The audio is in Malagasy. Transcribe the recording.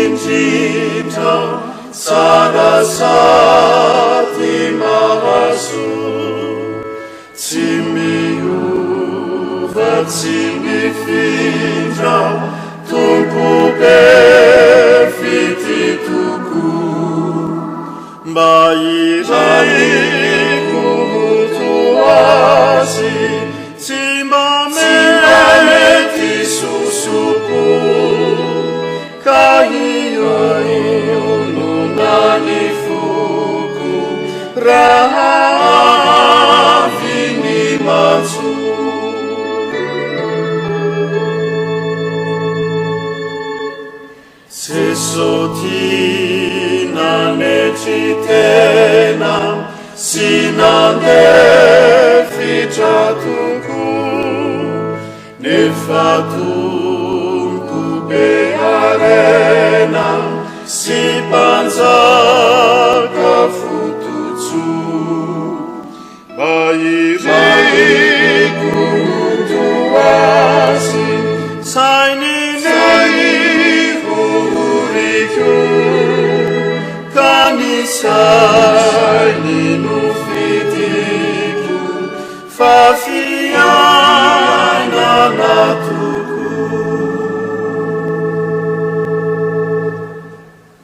Indrindra sarasati mahasoa, tsy miova tsy mifindra, tompobe fity tokoa. Mba iriko to azy, tsy mamety sosopo, ka io no nanifoko, raha avy ny matsoa. Jesu tia metry tena, sy nandefitra tokoa, nefa be arena, sy mpanjaka fototsoa. Mba iriko to azy, sainy horiko, ka ny sainy